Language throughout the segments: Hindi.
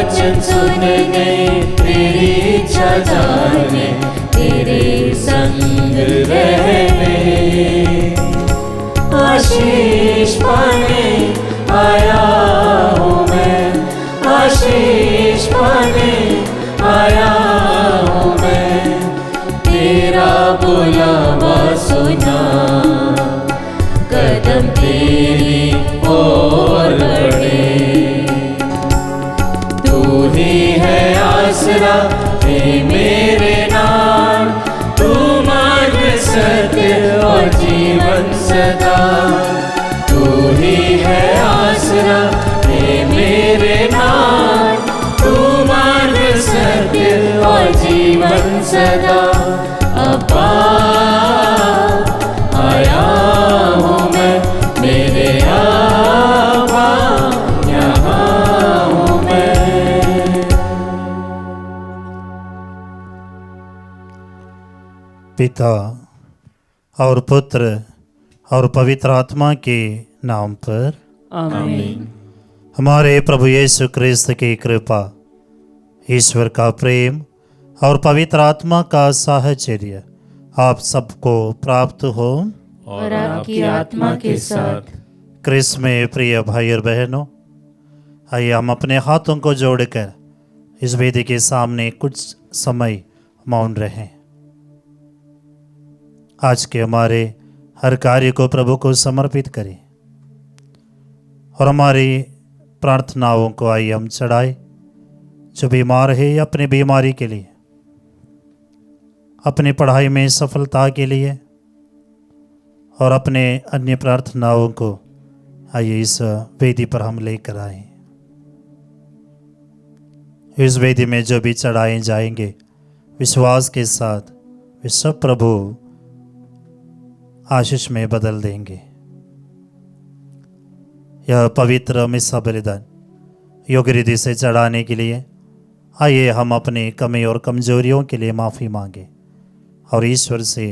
वचन सुनने, तेरी इच्छा जानने, तेरे संग रहने। आशीष पाने आया हूँ मैं, आशीष पाने आया हूँ मैं। तेरा बुलावा सुना, कदम तेरी ओर बढ़े। तू ही है आसरा, हे मेरे नाम, तू मार्ग सत्य और जीवन सदा। तू ही है आसरा, हे मेरे नाम, तू मार्ग सत्य और जीवन सदा। अब्बा आया हूँ मैं, मेरे अब्बा यहाँ हूँ मैं। पिता और पुत्र और पवित्र आत्मा के नाम पर आमीन। हमारे प्रभु यीशु क्रिस्त की कृपा, ईश्वर का प्रेम और पवित्र आत्मा का साहचर्य आप सबको प्राप्त हो और आपकी आत्मा के साथ। क्रिस्त में प्रिय भाई और बहनों, आइए हम अपने हाथों को जोड़कर इस वेदी के सामने कुछ समय मौन रहें। आज के हमारे हर कार्य को प्रभु को समर्पित करें और हमारी प्रार्थनाओं को आइए हम चढ़ाएं। जो बीमार है अपनी बीमारी के लिए, अपनी पढ़ाई में सफलता के लिए और अपने अन्य प्रार्थनाओं को आइए इस वेदी पर हम लेकर आए। इस वेदी में जो भी चढ़ाए जाएंगे, विश्वास के साथ वे सब प्रभु आशीष में बदल देंगे। यह पवित्र मिस्सा बलिदान योग्य रीति से चढ़ाने के लिए आइए हम अपनी कमी और कमजोरियों के लिए माफ़ी मांगे और ईश्वर से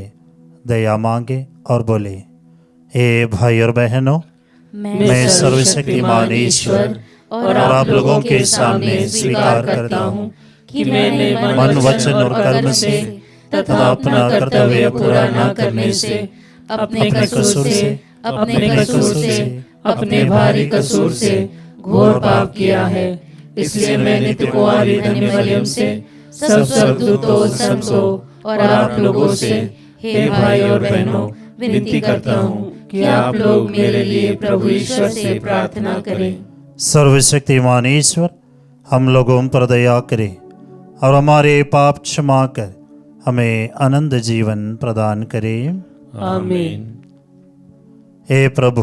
दया मांगे और बोले, हे भाई और बहनों, मैं सर्वशक्तिमान ईश्वर और आप लोगों के सामने स्वीकार करता हूँ कि मैंने मन, वचन और कर्म से तथा अपना कर्तव्य पूरा न करने से, अपने कसूर से, अपने भारी कसूर से घोर पाप किया है। इसलिए मैंने कुंवारी मरियम से, सब स्वर्गदूतों, संतों और आप लोगों से, हे भाई और बहनों, विनती करता हूँ कि आप लोग मेरे लिए प्रभु ईश्वर से प्रार्थना करें। सर्वशक्तिमान ईश्वर हम लोगों पर दया करे और हमारे पाप क्षमा कर हमें आनंद जीवन प्रदान करे। आमीन। हे प्रभु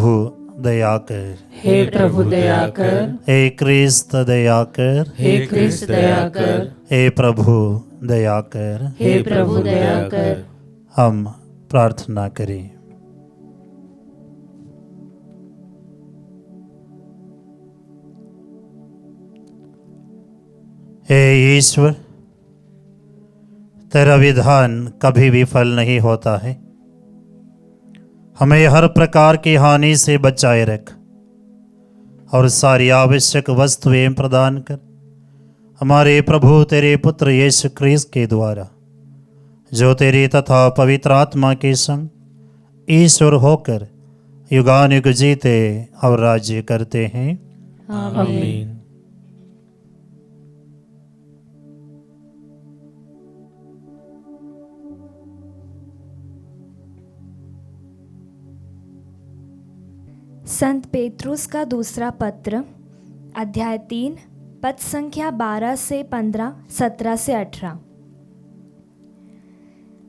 दया कर, हे प्रभु दया कर, हे क्रिस्त दया कर, हे क्रिस्त दया कर, हे प्रभु दया कर। हे प्रभु दया कर। हम प्रार्थना करें। हे ईश्वर, तेरा विधान कभी विफल नहीं होता है। हमें हर प्रकार की हानि से बचाए रख और सारी आवश्यक वस्तुएं प्रदान कर। हमारे प्रभु तेरे पुत्र यीशु क्रिस्त के द्वारा, जो तेरी तथा पवित्र आत्मा के संग ईश्वर होकर युगानुयुग जीते और राज्य करते हैं। आमीन। संत पेत्रुस का दूसरा पत्र, अध्याय 3, पद संख्या 12 से 15, 17 से 18।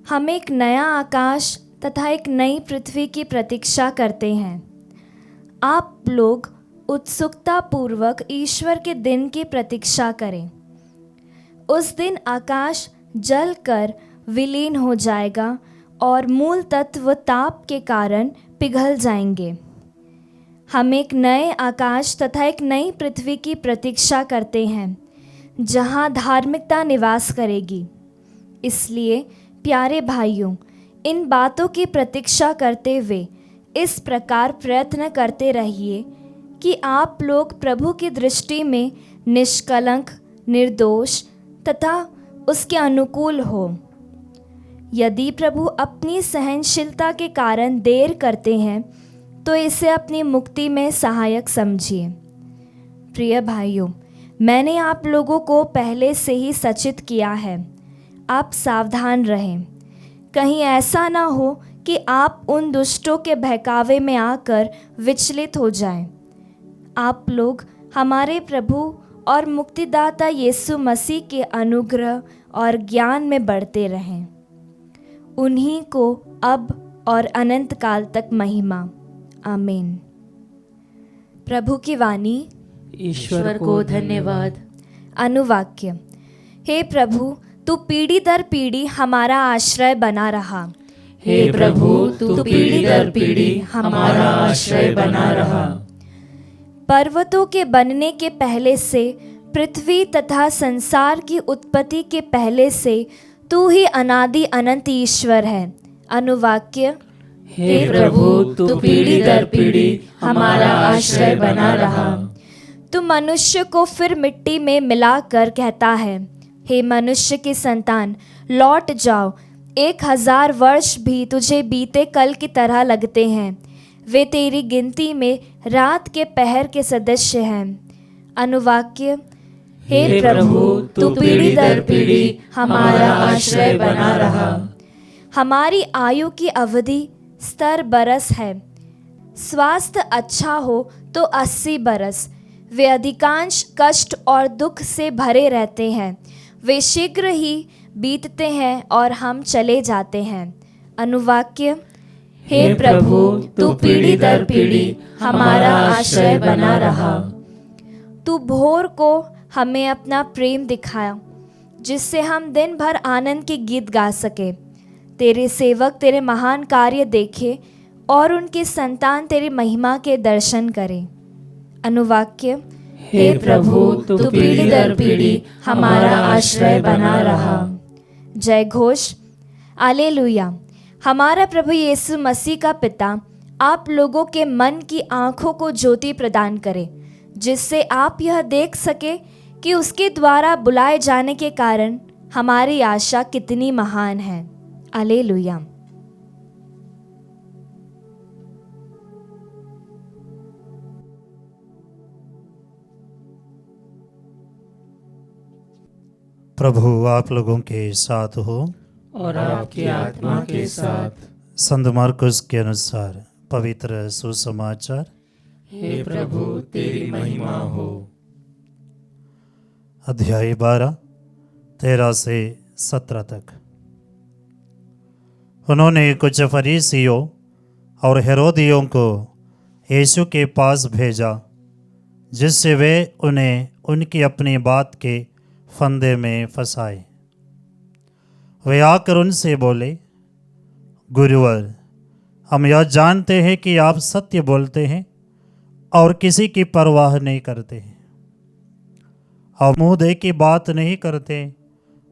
हम एक नया आकाश तथा एक नई पृथ्वी की प्रतीक्षा करते हैं। आप लोग उत्सुकता पूर्वक ईश्वर के दिन की प्रतीक्षा करें। उस दिन आकाश जल कर विलीन हो जाएगा और मूल तत्व ताप के कारण पिघल जाएंगे। हम एक नए आकाश तथा एक नई पृथ्वी की प्रतीक्षा करते हैं, जहां धार्मिकता निवास करेगी। इसलिए प्यारे भाइयों, इन बातों की प्रतीक्षा करते हुए इस प्रकार प्रयत्न करते रहिए कि आप लोग प्रभु की दृष्टि में निष्कलंक, निर्दोष तथा उसके अनुकूल हो। यदि प्रभु अपनी सहनशीलता के कारण देर करते हैं तो इसे अपनी मुक्ति में सहायक समझिए। प्रिय भाइयों, मैंने आप लोगों को पहले से ही सचेत किया है। आप सावधान रहें, कहीं ऐसा ना हो कि आप उन दुष्टों के बहकावे में आकर विचलित हो जाएं। आप लोग हमारे प्रभु और मुक्तिदाता यीशु मसीह के अनुग्रह और ज्ञान में बढ़ते रहें। उन्हीं को अब और अनंत काल तक महिमा। आमीन। प्रभु की वाणी। ईश्वर को धन्यवाद। अनुवाक्य। हे प्रभु, तू पीढ़ी दर पीढ़ी हमारा आश्रय बना रहा। हे प्रभु, तू पीढ़ी दर पीढ़ी हमारा आश्रय बना रहा। पर्वतों के बनने के पहले से, पृथ्वी तथा संसार की उत्पत्ति के पहले से तू ही अनादि अनंत ईश्वर है। अनुवाक्य। हे प्रभु, तू पीढ़ी दर पीढ़ी हमारा आश्रय बना रहा। तू मनुष्य को फिर मिट्टी में मिलाकर कहता है, हे मनुष्य की संतान, लौट जाओ। 1000 वर्ष भी तुझे बीते कल की तरह लगते हैं। वे तेरी गिनती में रात के पहर के सदस्य हैं। अनुवाक्य। हे प्रभु, तू पीढ़ी दर पीढ़ी हमारा आश्रय बना रहा। हमारी आयु की अवधि 70 बरस है। स्वास्थ्य अच्छा हो तो 80 बरस। वे अधिकांश कष्ट और दुख से भरे रहते हैं। वे शीघ्र ही बीतते हैं और हम चले जाते हैं। अनुवाक्य। हे प्रभु, तू पीढ़ी दर पीढ़ी हमारा आश्रय बना रहा। तू भोर को हमें अपना प्रेम दिखाया, जिससे हम दिन भर आनंद के गीत गा सके। तेरे सेवक तेरे महान कार्य देखे और उनकी संतान तेरी महिमा के दर्शन करें। अनुवाक्य। हे प्रभु, तू पीढ़ी दर पीढ़ी हमारा आश्रय बना रहा। जय घोष। हालेलुया। हमारा प्रभु यीशु मसीह का पिता आप लोगों के मन की आंखों को ज्योति प्रदान करे, जिससे आप यह देख सके कि उसके द्वारा बुलाए जाने के कारण हमारी आशा कितनी महान है। हालेलुया। प्रभु आप लोगों के साथ हो और आपकी आत्मा के साथ। संत मार्कुस के अनुसार पवित्र सुसमाचार। हे प्रभु, तेरी महिमा हो। अध्याय 12 13 से 17 तक। उन्होंने कुछ फरीसियों और हेरोदियों को यीशु के पास भेजा, जिससे वे उन्हें उनकी अपनी बात के फंदे में फंसाए। वे आकर उनसे बोले, गुरुवर, हम यह जानते हैं कि आप सत्य बोलते हैं और किसी की परवाह नहीं करते हैं और मुंह दे की बात नहीं करते,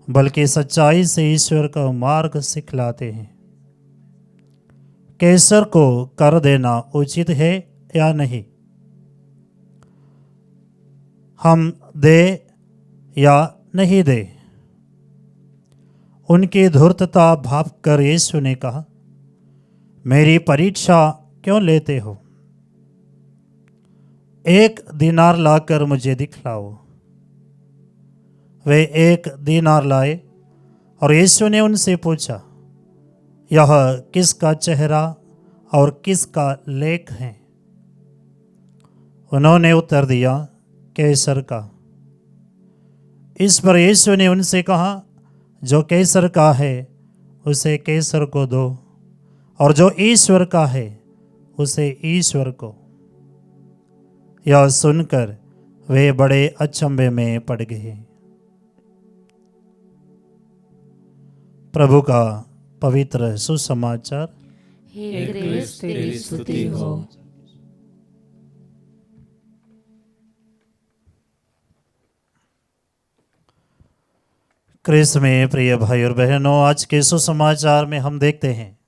बल्कि सच्चाई से ईश्वर का मार्ग सिखलाते हैं। कैसर को कर देना उचित है या नहीं, हम दे या नहीं दे? उनकी धूर्तता भाप कर यीशु ने कहा, मेरी परीक्षा क्यों लेते हो? 1 दीनार लाकर मुझे दिखलाओ। वे 1 दीनार लाए और यीशु ने उनसे पूछा, यह किसका चेहरा और किसका लेख है? उन्होंने उत्तर दिया, कैसर का। इस पर यीशु ने उनसे कहा, जो कैसर का है उसे कैसर को दो, और जो ईश्वर का है उसे ईश्वर को। यह सुनकर वे बड़े अचंभे में पड़ गए। प्रभु का पवित्र सुसमाचार। हे क्रिस्त, तेरी स्तुति हो। क्रिस्त में प्रिय भाई और बहनों, आज के सुसमाचार में हम देखते हैं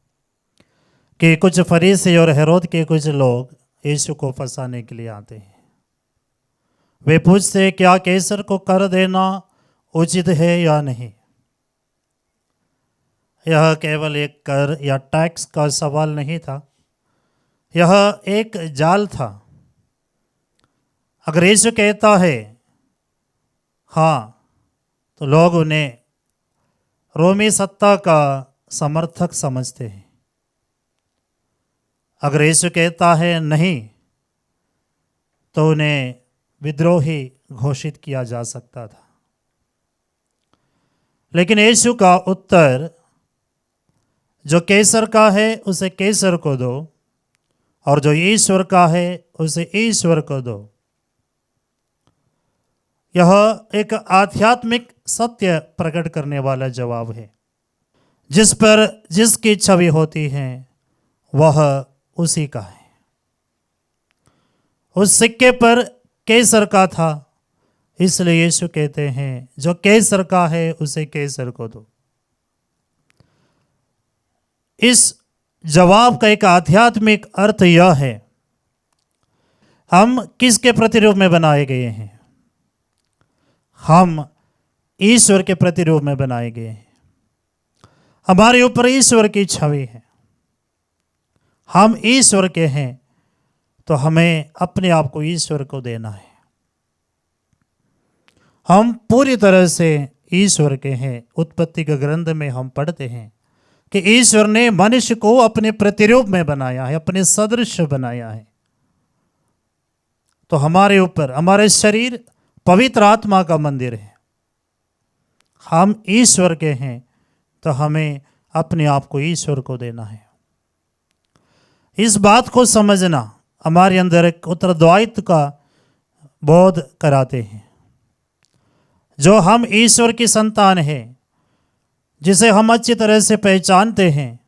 कि कुछ फरीसी और हेरोद के कुछ लोग यीशु को फंसाने के लिए आते हैं। वे पूछते क्या कैसर को कर देना उचित है या नहीं। यह केवल एक कर या टैक्स का सवाल नहीं था, यह एक जाल था। अगर यीशु कहता है हाँ, तो लोग उन्हें रोमी सत्ता का समर्थक समझते हैं। अगर यीशु कहता है नहीं, तो उन्हें विद्रोही घोषित किया जा सकता था। लेकिन यीशु का उत्तर, जो कैसर का है उसे कैसर को दो, और जो ईश्वर का है उसे ईश्वर को दो। यह एक आध्यात्मिक सत्य प्रकट करने वाला जवाब है। जिस पर जिसकी छवि होती है वह उसी का है। उस सिक्के पर कैसर का था, इसलिए यीशु कहते हैं जो कैसर का है उसे कैसर को दो। इस जवाब का एक आध्यात्मिक अर्थ यह है, हम किसके प्रतिरूप में बनाए गए हैं? हम ईश्वर के प्रतिरूप में बनाए गए हैं। हमारे ऊपर ईश्वर की छवि है। हम ईश्वर के हैं, तो हमें अपने आप को ईश्वर को देना है। हम पूरी तरह से ईश्वर के हैं। उत्पत्ति के ग्रंथ में हम पढ़ते हैं कि ईश्वर ने मनुष्य को अपने प्रतिरूप में बनाया है, अपने सदृश बनाया है। तो हमारे ऊपर, हमारे शरीर पवित्र आत्मा का मंदिर है। हम ईश्वर के हैं, तो हमें अपने आप को ईश्वर को देना है। इस बात को समझना हमारे अंदर एक उत्तरदायित्व का बोध कराते हैं। जो हम ईश्वर की संतान हैं, जिसे हम अच्छी तरह से पहचानते हैं,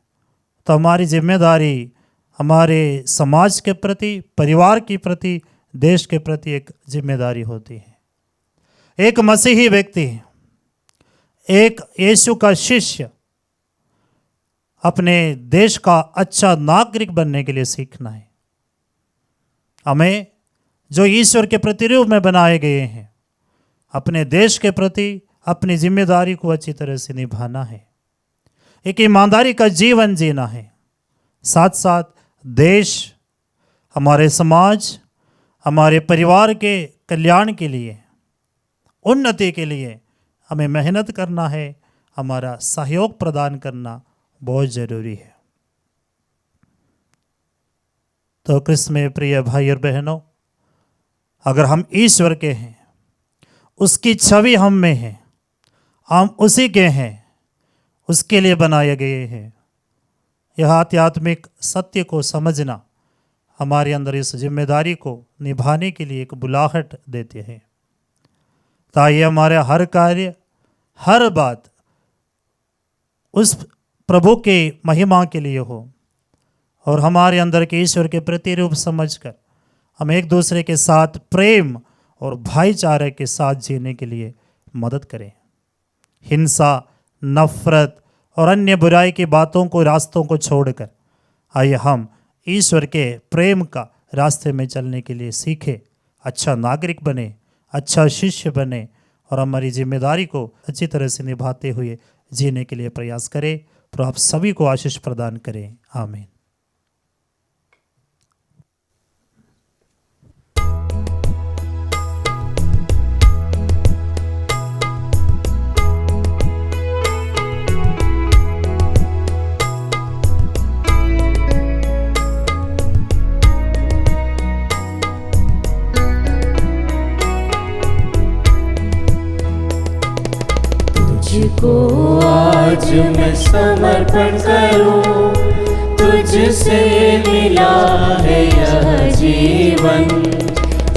तो हमारी जिम्मेदारी हमारे समाज के प्रति, परिवार के प्रति, देश के प्रति एक जिम्मेदारी होती है। एक मसीही व्यक्ति, एक यीशु का शिष्य अपने देश का अच्छा नागरिक बनने के लिए सीखना है। हमें जो ईश्वर के प्रतिरूप में बनाए गए हैं, अपने देश के प्रति अपनी जिम्मेदारी को अच्छी तरह से निभाना है। एक ईमानदारी का जीवन जीना है। साथ साथ देश, हमारे समाज, हमारे परिवार के कल्याण के लिए, उन्नति के लिए हमें मेहनत करना है। हमारा सहयोग प्रदान करना बहुत जरूरी है। तो क्रिस्त में प्रिय भाई और बहनों, अगर हम ईश्वर के हैं, उसकी छवि हम में है, हम उसी के हैं, उसके लिए बनाए गए हैं। यह आध्यात्मिक सत्य को समझना हमारे अंदर इस जिम्मेदारी को निभाने के लिए एक बुलाहट देते हैं, ताकि हमारे हर कार्य, हर बात उस प्रभु के महिमा के लिए हो, और हमारे अंदर के ईश्वर के प्रतिरूप समझकर हम एक दूसरे के साथ प्रेम और भाईचारे के साथ जीने के लिए मदद करें। हिंसा, नफरत और अन्य बुराई की बातों को, रास्तों को छोड़कर आइए हम ईश्वर के प्रेम का रास्ते में चलने के लिए सीखें, अच्छा नागरिक बने, अच्छा शिष्य बने, और हमारी जिम्मेदारी को अच्छी तरह से निभाते हुए जीने के लिए प्रयास करें। तो आप सभी को आशीष प्रदान करें। आमीन। तुझको आज मैं समर्पण करूं, तुझसे मिला है यह जीवन।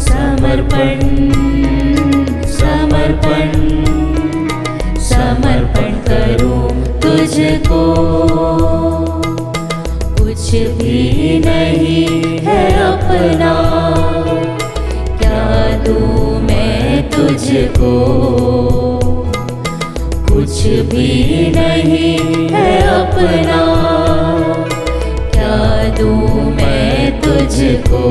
समर्पण समर्पण समर्पण करूं तुझको। कुछ भी नहीं है अपना, क्या दूं मैं तुझको। कुछ भी नहीं है अपना, क्या दूं मैं तुझको।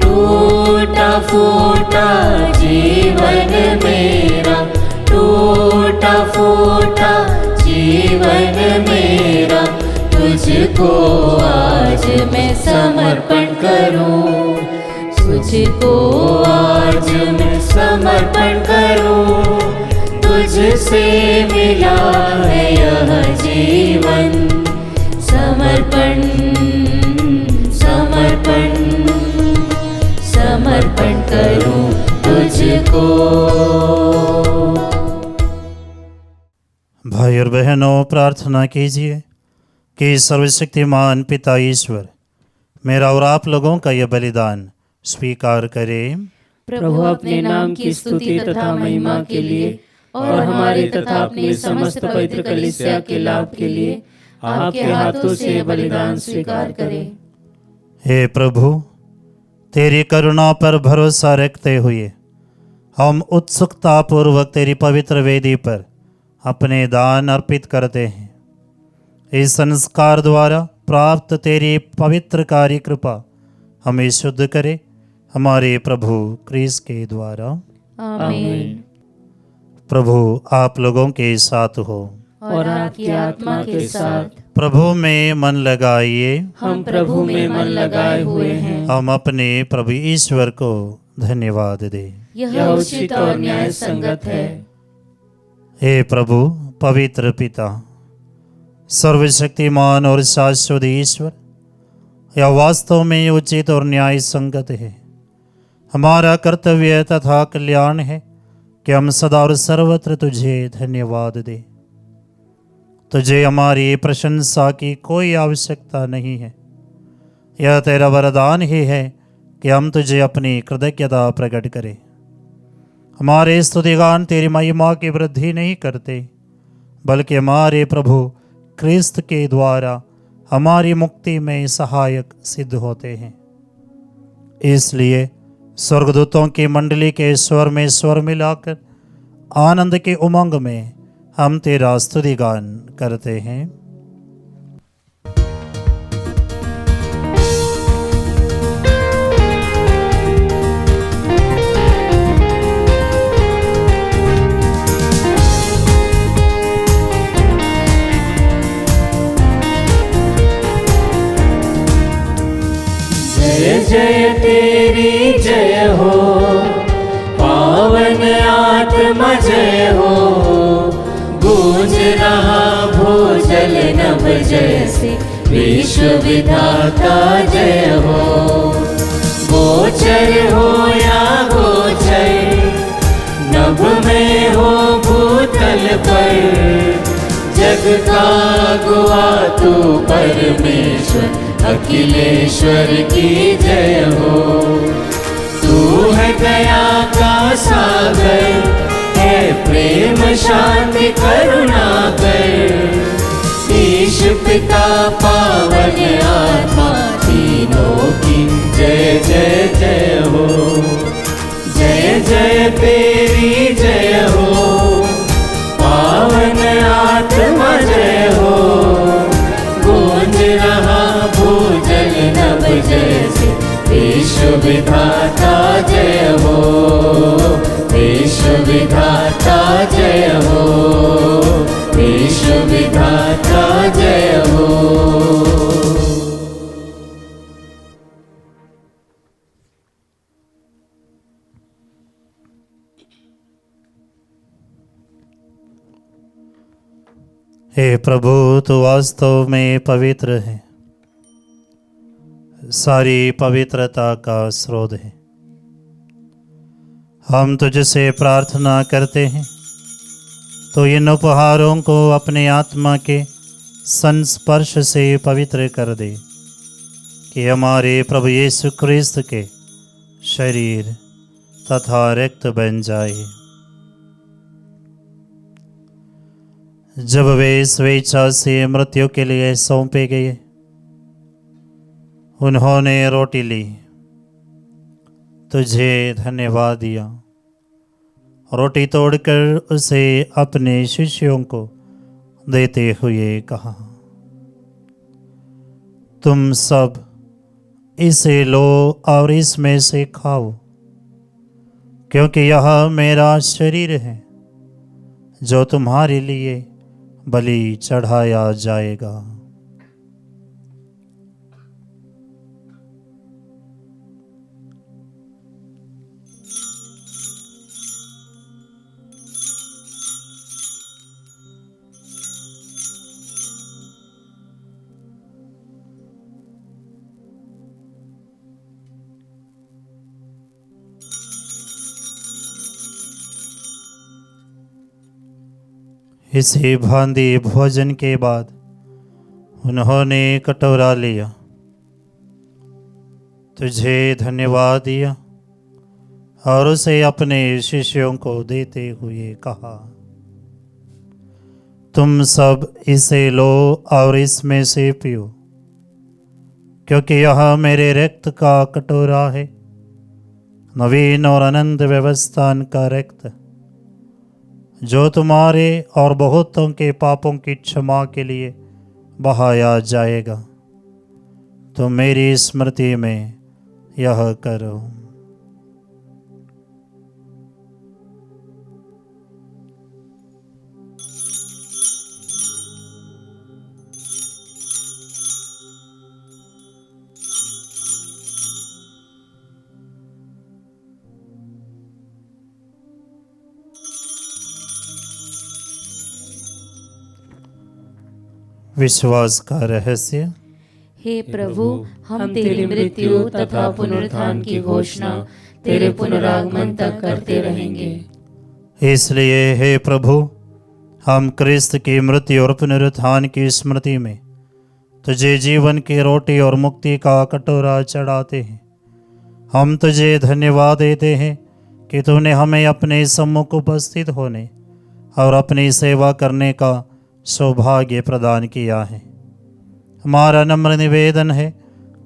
टूटा फूटा जीवन मेरा, टूटा फूटा जीवन मेरा, तुझको आज मैं समर्पण करूं, तुझको आज मैं समर्पण करूं, तुझसे मिला है यह जीवन, समर्पण समर्पण समर्पण करूं तुझको। भाई और बहनों, प्रार्थना कीजिए कि सर्वशक्तिमान पिता ईश्वर मेरा और आप लोगों का यह बलिदान स्वीकार करे। प्रभु अपने नाम की स्तुति तथा महिमा के लिए और हमारे तथा अपने समस्त पवित्र कलीसिया के लाभ के लिए आपके हाथों से बलिदान स्वीकार करे। हे प्रभु, तेरी करुणा पर भरोसा रखते हुए हम उत्सुकता पूर्वक तेरी पवित्र वेदी पर अपने दान अर्पित करते हैं। इस संस्कार द्वारा प्राप्त तेरी पवित्र कार्य कृपा हमें शुद्ध करे, हमारे प्रभु क्रिस्त के द्वारा। आमीन। प्रभु आप लोगों के साथ हो और आपकी आत्मा के साथ। प्रभु में मन लगाइए। हम प्रभु में मन लगाए हुए हैं। हम अपने प्रभु ईश्वर को धन्यवाद दें। यह उचित और न्याय संगत है। हे प्रभु पवित्र पिता, सर्वशक्तिमान और शाश्वत ईश्वर, यह वास्तव में उचित और न्याय संगत है। हमारा कर्तव्य तथा कल्याण है कि हम सदा और सर्वत्र तुझे धन्यवाद दें। तुझे हमारी प्रशंसा की कोई आवश्यकता नहीं है। यह तेरा वरदान ही है कि हम तुझे अपनी कृतज्ञता प्रकट करें। हमारे स्तुतिगान तेरी महिमा की वृद्धि नहीं करते, बल्कि हमारे प्रभु क्रिस्त के द्वारा हमारी मुक्ति में सहायक सिद्ध होते हैं। इसलिए स्वर्गदूतों की मंडली के स्वर में स्वर मिलाकर आनंद के उमंग में हम तेरा स्तुतिगान करते हैं। जय जय तेरी जय हो, पावन आत्मा जय हो, गूंज रहा भूजल नभ जय से, विश्व विधाता जय हो। गोचर हो या गोचर, नभ में हो भूतल पर, जग का गुआ तू परमेश्वर अखिलेश्वर की जय हो। तू है दया का सागर, है प्रेम शांति करुणा कर, ईश पिता पावन आत्मा तीनों की जय जय जय हो। जय जय तेरी जय हो, पावन आत्मा जय हो, गूंज रहा भूजल नभ जैसे, विश्व विधाता जय हो, विश्व विधाता जय हो, विश्व विधाता जय हो। हे प्रभु, तू वास्तव में पवित्र है, सारी पवित्रता का स्रोत है। हम तुझसे प्रार्थना करते हैं तो इन उपहारों को अपने आत्मा के संस्पर्श से पवित्र कर दे, कि हमारे प्रभु यीशु क्रिस्त के शरीर तथा रक्त बन जाए। जब वे स्वेच्छा से मृत्यु के लिए सौंपे गए, उन्होंने रोटी ली, तुझे धन्यवाद दिया, रोटी तोड़कर उसे अपने शिष्यों को देते हुए कहा, तुम सब इसे लो और इसमें से खाओ, क्योंकि यह मेरा शरीर है जो तुम्हारे लिए बलि चढ़ाया जाएगा। इसी भांति भोजन के बाद उन्होंने कटोरा लिया, तुझे धन्यवाद दिया और उसे अपने शिष्यों को देते हुए कहा, तुम सब इसे लो और इसमें से पियो, क्योंकि यह मेरे रक्त का कटोरा है, नवीन और अनंत व्यवस्था का रक्त, जो तुम्हारे और बहुतों के पापों की क्षमा के लिए बहाया जाएगा। तो मेरी स्मृति में यह करो। विश्वास का रहस्य। हे प्रभु, हम तेरी मृत्यु तथा पुनरुत्थान की घोषणा तेरे पुनरागमन तक करते रहेंगे। इसलिए हे प्रभु, हम क्रिस्त की मृत्यु और पुनरुत्थान की स्मृति में तुझे जीवन की रोटी और मुक्ति का कटोरा चढ़ाते हैं। हम तुझे धन्यवाद देते हैं कि तूने हमें अपने सम्मुख उपस्थित होने और अपनी सेवा करने का सौभाग्य प्रदान किया है। हमारा नम्र निवेदन है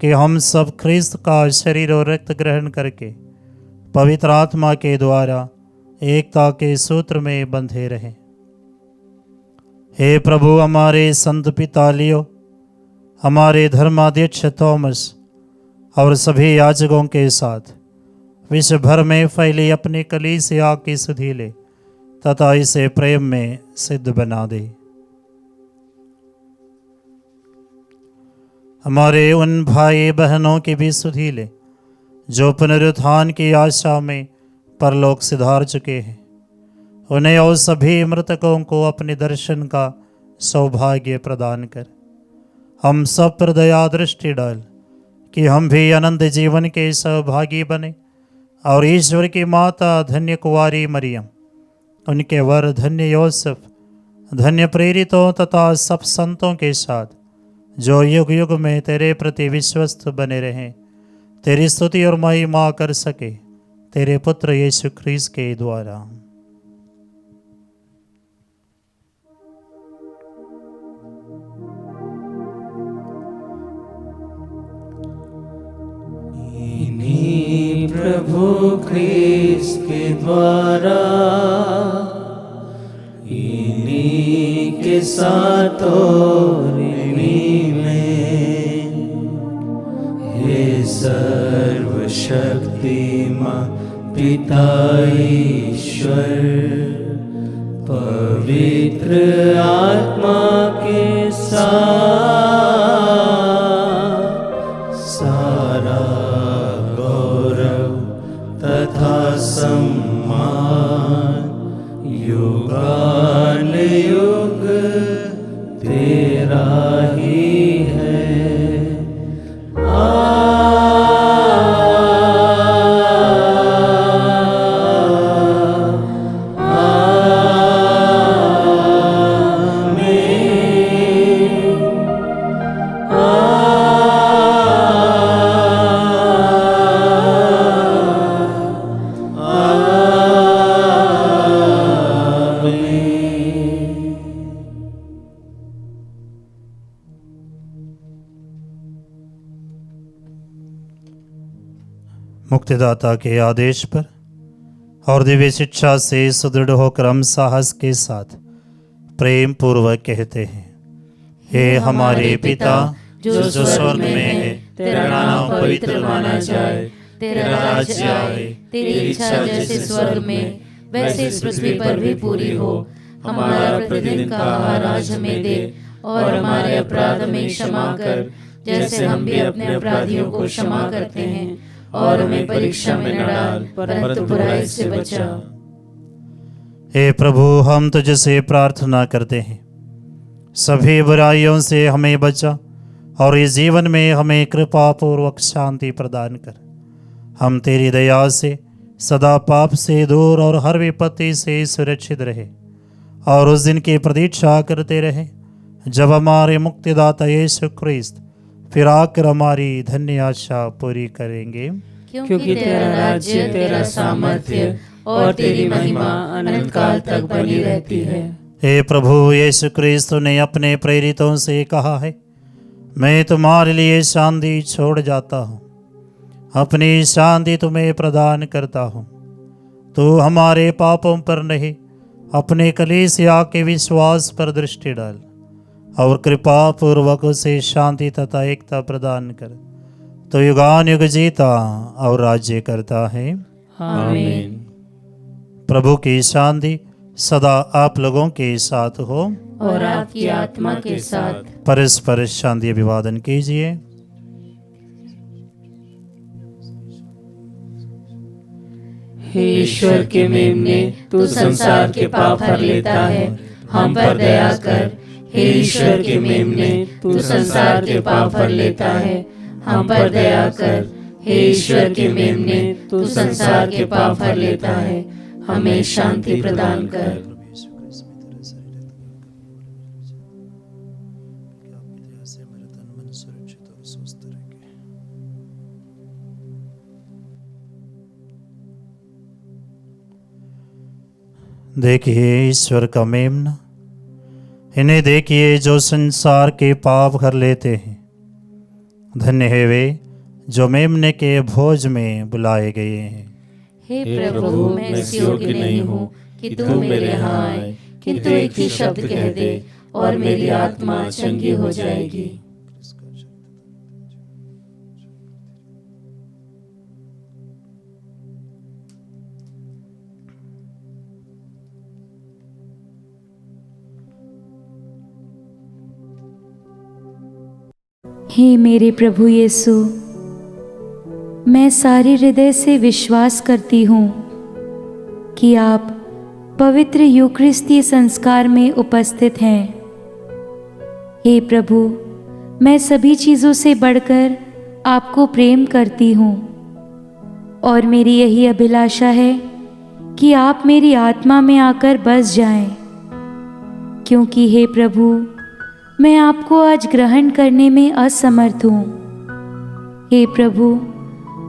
कि हम सब ख्रिस्त का शरीर और रक्त ग्रहण करके पवित्र आत्मा के द्वारा एकता के सूत्र में बंधे रहें। हे प्रभु, हमारे संत पिता लियो, हमारे धर्माध्यक्ष थॉमस और सभी याजकों के साथ विश्व भर में फैली अपनी कलीसिया की सुधि ले तथा इसे प्रेम में सिद्ध बना दे। हमारे उन भाई बहनों की भी सुधि ले जो पुनरुत्थान की आशा में परलोक सिधार चुके हैं। उन्हें और सभी मृतकों को अपने दर्शन का सौभाग्य प्रदान कर। हम सब पर दया दृष्टि डाल कि हम भी अनंत जीवन के सहभागी बने और ईश्वर की माता धन्य कुंवारी मरियम, उनके वर धन्य योसेफ, धन्य प्रेरितों तथा सब संतों के साथ जो युग युग में तेरे प्रति विश्वस्त बने रहें, तेरी स्तुति और महिमा कर सके, तेरे पुत्र यीशु ख्रीस्त के द्वारा। इन्हीं प्रभु ख्रीस्त के द्वारा, इन्हीं के साथ और इन्हीं में, हे सर्वशक्तिमान पिता ईश्वर, पवित्र आत्मा के साथ सारा गौरव तथा सम्मान युगानुयुग तेरा ही है। मुक्तिदाता के आदेश पर और दिव्य शिक्षा से सुदृढ़ होकर हम साहस के साथ प्रेम पूर्वक कहते हैं, हे हमारे पिता जो स्वर्ग में है, तेरा नाम पवित्र माना जाए, तेरा राज्य आए, तेरी इच्छा जैसे स्वर्ग में वैसे इस पृथ्वी पर भी पूरी हो। हमारा प्रतिदिन का आहार आज हमें दे, और हमारे अपराध हमें क्षमा कर, जैसे हम भी अपने अपराधियों को क्षमा करते हैं, और हमें परीक्षा में न डाल, परंतु बुराई से बचा। हे प्रभु, हम तुझसे प्रार्थना करते हैं, सभी बुराइयों से हमें बचा और इस जीवन में हमें कृपा पूर्वक शांति प्रदान कर। हम तेरी दया से सदा पाप से दूर और हर विपत्ति से सुरक्षित रहे, और उस दिन की प्रतीक्षा करते रहे जब हमारे मुक्तिदाता यीशु ख्रिस्त फिर आकर हमारी धन्य आशा पूरी करेंगे। क्योंकि तेरा राज्य, तेरा सामर्थ्य और तेरी महिमा अनंत काल तक बनी रहती है। हे प्रभु यीशु ख्रिस्त ने अपने प्रेरितों से कहा है, मैं तुम्हारे लिए शांति छोड़ जाता हूँ, अपनी शांति तुम्हें प्रदान करता हूँ। तो हमारे पापों पर नहीं, अपने कलीसिया के विश्वास पर दृष्टि डाल और कृपा पूर्वक उसे शांति तथा एकता प्रदान कर। तो युगान युग जीता और राज्य करता है। आमीन। प्रभु की शांति सदा आप लोगों के साथ हो और आपकी आत्मा के साथ। परस्पर शांति अभिवादन कीजिए। हे ईश्वर के मेमने, तू संसार के पाप हर लेता है, हम पर दया कर। हे ईश्वर के मेमने, तू संसार के पाप हर लेता है, हम पर दया कर। हे ईश्वर के मेमने, तू संसार के पाप हर लेता है, हमें शांति प्रदान कर। देखिए ईश्वर का मेमना, इन्हें देखिए जो संसार के पाप हर लेते हैं। धन्य है वे जो मेमने के भोज में बुलाए गए हैं। हे प्रभु, मैं इस योग्य नहीं हूँ कि तू मेरे यहाँ आए, किंतु एक ही शब्द कह दे और मेरी आत्मा चंगी हो जाएगी। हे मेरे प्रभु यीशु, मैं सारे हृदय से विश्वास करती हूँ कि आप पवित्र यूक्रिस्तीय संस्कार में उपस्थित हैं। हे प्रभु, मैं सभी चीज़ों से बढ़कर आपको प्रेम करती हूँ, और मेरी यही अभिलाषा है कि आप मेरी आत्मा में आकर बस जाएं, क्योंकि हे प्रभु, मैं आपको आज ग्रहण करने में असमर्थ हूँ। हे प्रभु,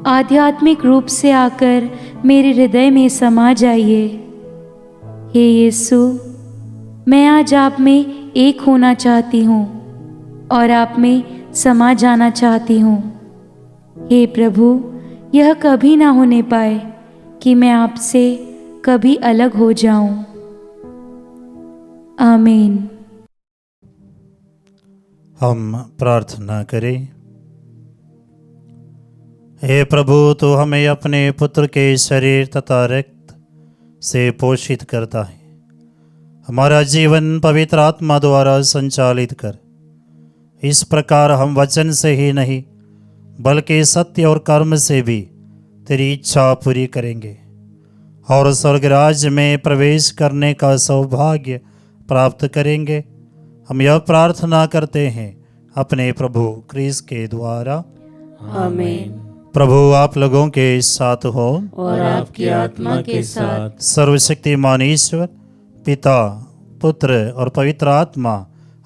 आध्यात्मिक रूप से आकर मेरे हृदय में समा जाइए। हे यीशु, मैं आज आप में एक होना चाहती हूँ और आप में समा जाना चाहती हूँ। हे प्रभु, यह कभी ना होने पाए कि मैं आपसे कभी अलग हो जाऊं। आमीन। हम प्रार्थना करें। हे प्रभु, तो हमें अपने पुत्र के शरीर तथा रक्त से पोषित करता है। हमारा जीवन पवित्र आत्मा द्वारा संचालित कर। इस प्रकार हम वचन से ही नहीं बल्कि सत्य और कर्म से भी तेरी इच्छा पूरी करेंगे और स्वर्ग राज्य में प्रवेश करने का सौभाग्य प्राप्त करेंगे। हम यह प्रार्थना करते हैं अपने प्रभु क्रिस्त के द्वारा। आमीन। प्रभु आप लोगों के साथ हो और आपकी आत्मा के साथ। सर्वशक्तिमान ईश्वर पिता, पुत्र और पवित्र आत्मा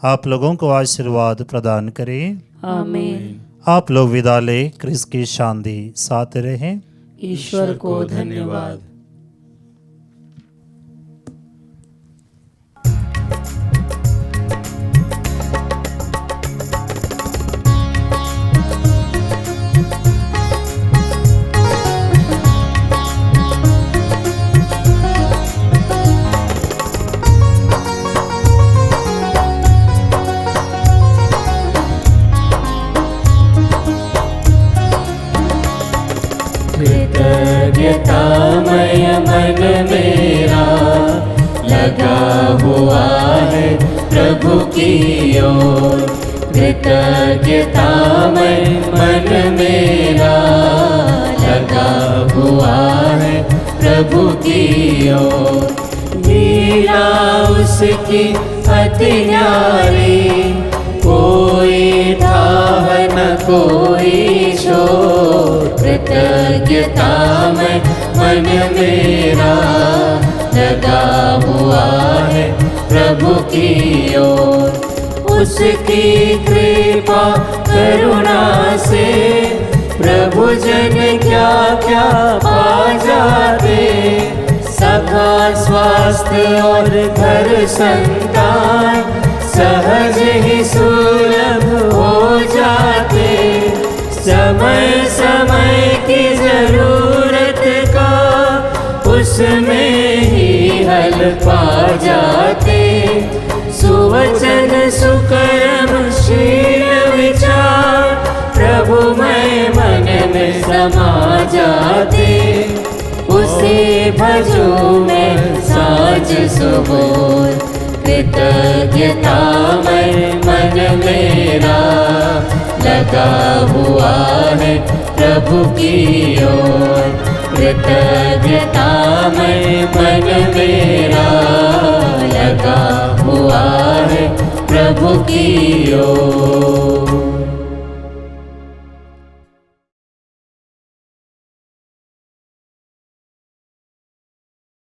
आप लोगों को आशीर्वाद प्रदान करें। आमीन। आप लोग विदा ले। क्रिस्त की शांति साथ रहें। ईश्वर को धन्यवाद। कृतज्ञतामय मन मेरा लगा हुआ है प्रभु की ओर। कृतज्ञतामय मन मेरा लगा हुआ है प्रभु की ओर। लीला उसकी अति न्यारी, कोई ठाह न कोई शोर। कृतज्ञतामय मन मेरा लगा हुआ है प्रभु की ओर। उसकी कृपा करुणा से प्रभु जन क्या क्या पा जाते। सखा स्वास्थ्य और घर संतान सहज ही सुलभ हो जाते। समय समय की जरूरत का उसमें ही हल पा जाते। सुवचन सुकर्मशील विचार प्रभुमय मन में समा जाते। उसे भजो मैं साँझ सुबह। कृतज्ञतामय मन मेरा लगा हुआ है प्रभु की ओर। कृतज्ञतामय मन मेरा लगा हुआ है प्रभु की ओर।